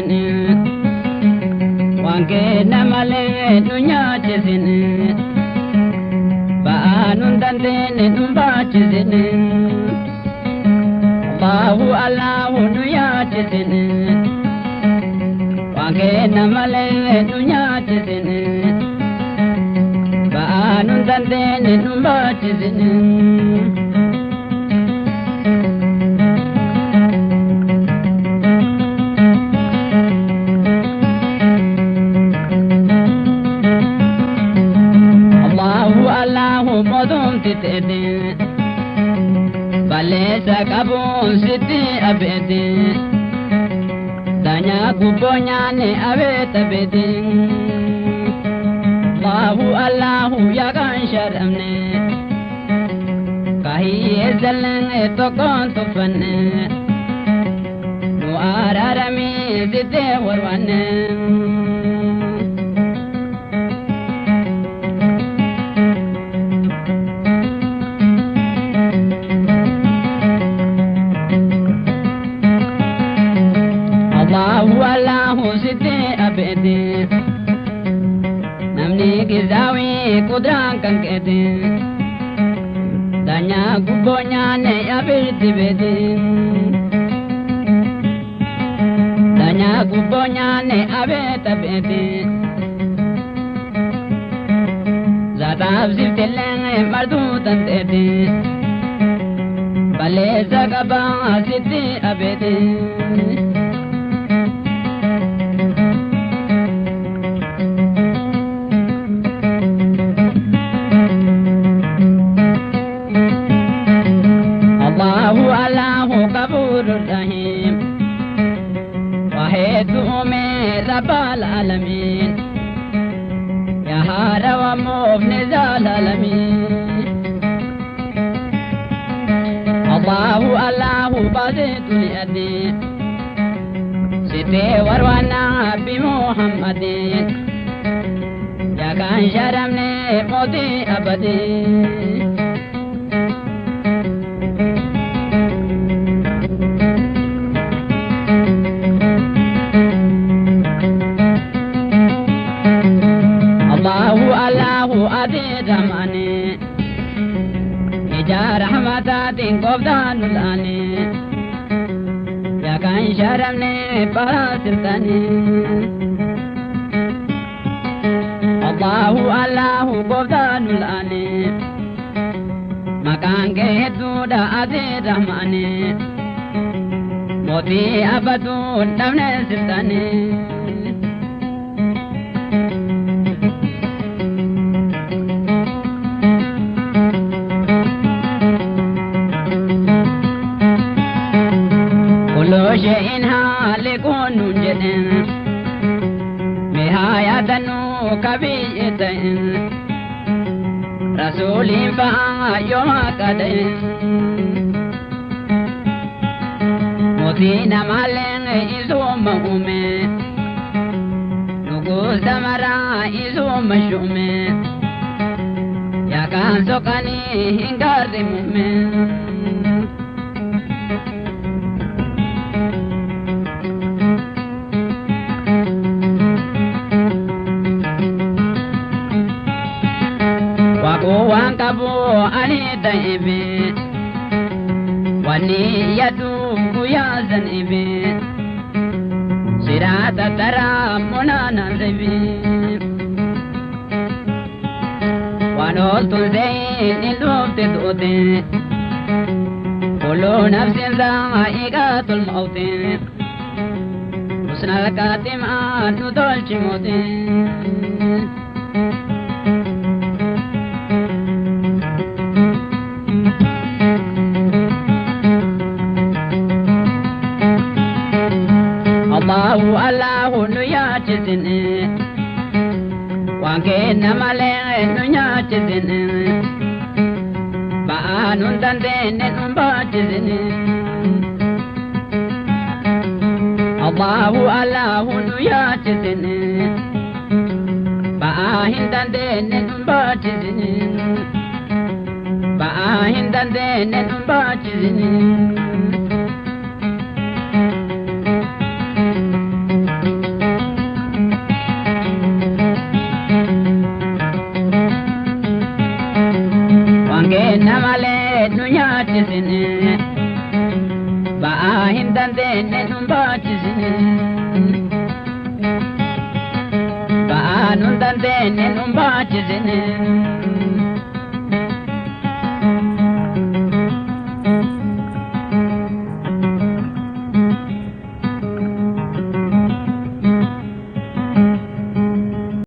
nyaachisini waan kenna malee nu nyaachisini ba'aa nun dandeenye nun baachisini Allahu nu nyaachisini waan kenna malee nu nyaachisini ba'aa nun dandeenye nun baachisini tete balesa kabun siti abete danya kubonya ne abete bete Allahu ya kan sharamne kahi ezalan to kon to fanne no ararami site warwane namni gizawi kudran kan kete danya gubonya ne abiti bete danya gubonya ne abeta bete zatab zitelen mardu tantete bale zagaba siti abete رب العالمين يا هارا وموفن ذا العالمين الله بازيت لأدي سيدي وروانا بمحمد يا كان شرمني موتي أبدي Ramani Ija rahmatatin qobdan ulani Ya kan sharamne parasiltani Allahu qobdan ulani Makan ke duda aziz rahmani Moti abadun damne siltani شيء هالك ونجد نهاية كبيرة رسول فها يوم قدر موتينا مالين إزوم أمي نقول زمرا إزوم شومي يا كان سكني هنقر مؤمن waan qabu ani daibe wani yadu guyyaa zanibe sirata tara munana zebe waan oltu zayn ilufte duute kullu nafsin zaa'iqatul mawti husnal kaatima nu tolchi moote Allahu nu yaachisini waan kenna malee nu nyaachisini ba'aa nun dandeenye nun baachisini Allahu nu yaachisini ba'aa hin dandeenye nun baachisini ba'aa hin dandeenye nun baachisini nu yaachisini ba'aa hin dandeenye nu baachisini ba'aa nu dandeenye nu baachisini